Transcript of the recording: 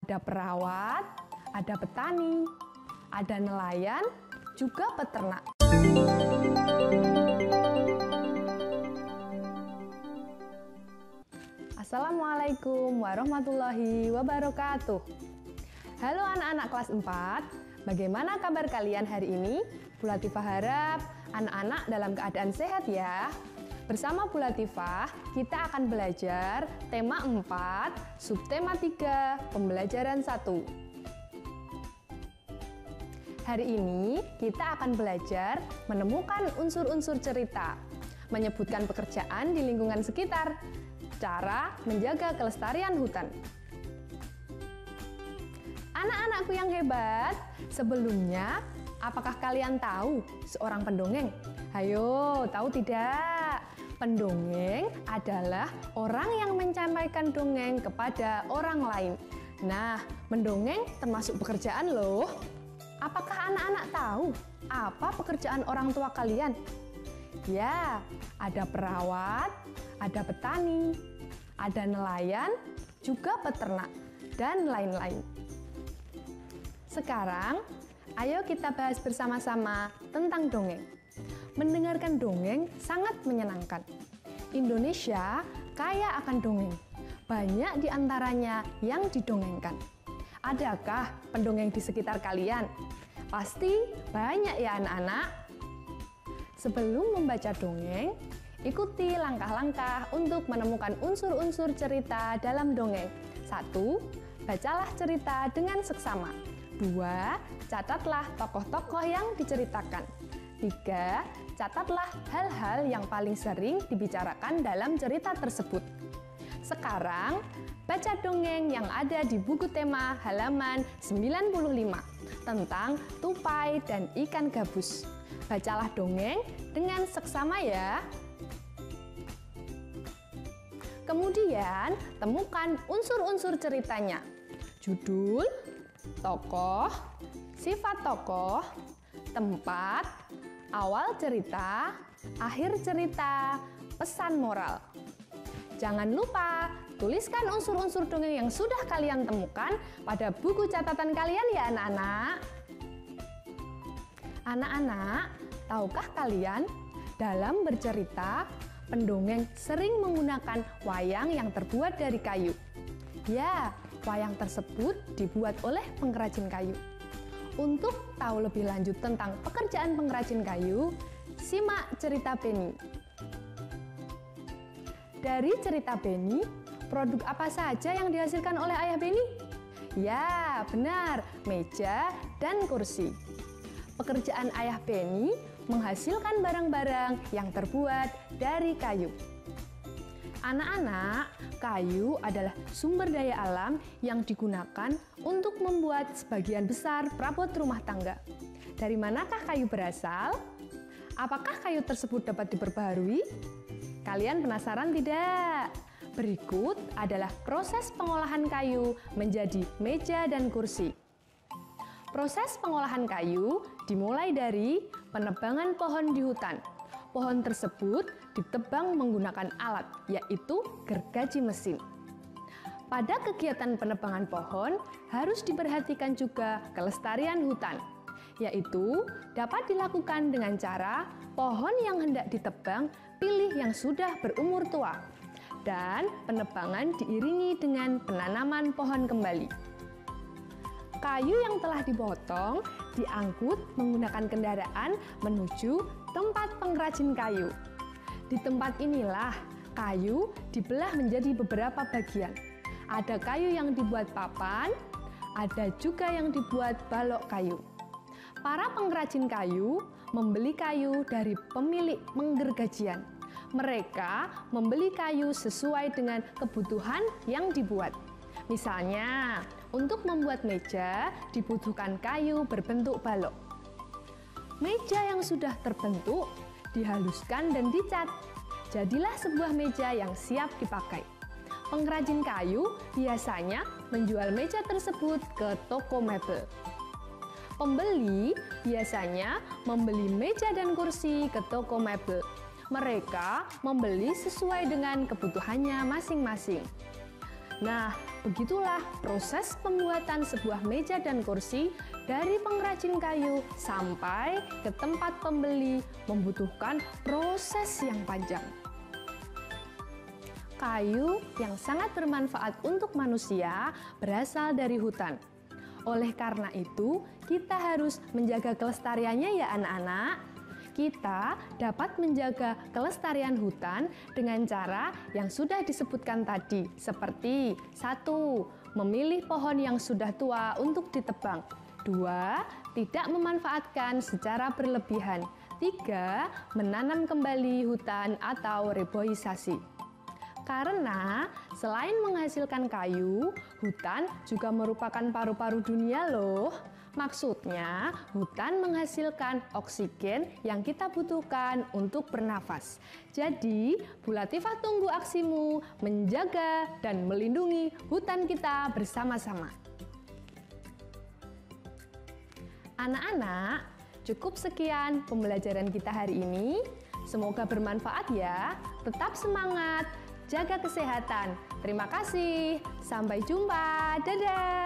Ada perawat, ada petani, ada nelayan, juga peternak. Assalamualaikum warahmatullahi wabarakatuh. Halo anak-anak kelas 4, bagaimana kabar kalian hari ini? Bu Latifah harap anak-anak dalam keadaan sehat ya. Bersama Bu Latifah, kita akan belajar tema 4, subtema 3, pembelajaran 1. Hari ini kita akan belajar menemukan unsur-unsur cerita, menyebutkan pekerjaan di lingkungan sekitar, cara menjaga kelestarian hutan. Anak-anakku yang hebat, sebelumnya apakah kalian tahu seorang pendongeng? Hayo, tahu tidak? Pendongeng adalah orang yang menyampaikan dongeng kepada orang lain. Nah, mendongeng termasuk pekerjaan loh. Apakah anak-anak tahu apa pekerjaan orang tua kalian? Ya, ada perawat, ada petani, ada nelayan, juga peternak, dan lain-lain. Sekarang, ayo kita bahas bersama-sama tentang dongeng. Mendengarkan dongeng sangat menyenangkan. Indonesia kaya akan dongeng. Banyak di antaranya yang didongengkan. Adakah pendongeng di sekitar kalian? Pasti banyak ya anak-anak. Sebelum membaca dongeng, ikuti langkah-langkah untuk menemukan unsur-unsur cerita dalam dongeng. 1. Bacalah cerita dengan seksama. 2. Catatlah tokoh-tokoh yang diceritakan. 3. Catatlah hal-hal yang paling sering dibicarakan dalam cerita tersebut. Sekarang, baca dongeng yang ada di buku tema halaman 95 tentang tupai dan ikan gabus. Bacalah dongeng dengan seksama ya. Kemudian, temukan unsur-unsur ceritanya. Judul, tokoh, sifat tokoh, tempat, awal cerita, akhir cerita, pesan moral. Jangan lupa tuliskan unsur-unsur dongeng yang sudah kalian temukan pada buku catatan kalian ya anak-anak. Anak-anak, tahukah kalian dalam bercerita, pendongeng sering menggunakan wayang yang terbuat dari kayu. Ya, wayang tersebut dibuat oleh pengrajin kayu. Untuk tahu lebih lanjut tentang pekerjaan pengrajin kayu, simak cerita Beni. Dari cerita Beni, produk apa saja yang dihasilkan oleh ayah Beni? Ya, benar, meja dan kursi. Pekerjaan ayah Beni menghasilkan barang-barang yang terbuat dari kayu. Anak-anak, kayu adalah sumber daya alam yang digunakan untuk membuat sebagian besar perabot rumah tangga. Dari manakah kayu berasal? Apakah kayu tersebut dapat diperbaharui? Kalian penasaran tidak? Berikut adalah proses pengolahan kayu menjadi meja dan kursi. Proses pengolahan kayu dimulai dari penebangan pohon di hutan. Pohon tersebut ditebang menggunakan alat, yaitu gergaji mesin. Pada kegiatan penebangan pohon, harus diperhatikan juga kelestarian hutan, yaitu dapat dilakukan dengan cara pohon yang hendak ditebang pilih yang sudah berumur tua, dan penebangan diiringi dengan penanaman pohon kembali. Kayu yang telah dipotong diangkut menggunakan kendaraan menuju tempat pengrajin kayu. Di tempat inilah kayu dibelah menjadi beberapa bagian. Ada kayu yang dibuat papan, ada juga yang dibuat balok kayu. Para pengrajin kayu membeli kayu dari pemilik penggergajian. Mereka membeli kayu sesuai dengan kebutuhan yang dibuat. Misalnya, untuk membuat meja dibutuhkan kayu berbentuk balok. Meja yang sudah terbentuk dihaluskan dan dicat. Jadilah sebuah meja yang siap dipakai. Pengrajin kayu biasanya menjual meja tersebut ke toko mebel. Pembeli biasanya membeli meja dan kursi ke toko mebel. Mereka membeli sesuai dengan kebutuhannya masing-masing. Nah, begitulah proses pembuatan sebuah meja dan kursi dari pengrajin kayu sampai ke tempat pembeli membutuhkan proses yang panjang. Kayu yang sangat bermanfaat untuk manusia berasal dari hutan. Oleh karena itu, kita harus menjaga kelestariannya ya anak-anak. Kita dapat menjaga kelestarian hutan dengan cara yang sudah disebutkan tadi, seperti 1. Memilih pohon yang sudah tua untuk ditebang. 2. Tidak memanfaatkan secara berlebihan. 3. Menanam kembali hutan atau reboisasi. Karena selain menghasilkan kayu, hutan juga merupakan paru-paru dunia loh. Maksudnya, hutan menghasilkan oksigen yang kita butuhkan untuk bernafas. Jadi, Bu Latifah tunggu aksimu menjaga dan melindungi hutan kita bersama-sama. Anak-anak, cukup sekian pembelajaran kita hari ini. Semoga bermanfaat ya. Tetap semangat, jaga kesehatan. Terima kasih. Sampai jumpa. Dadah.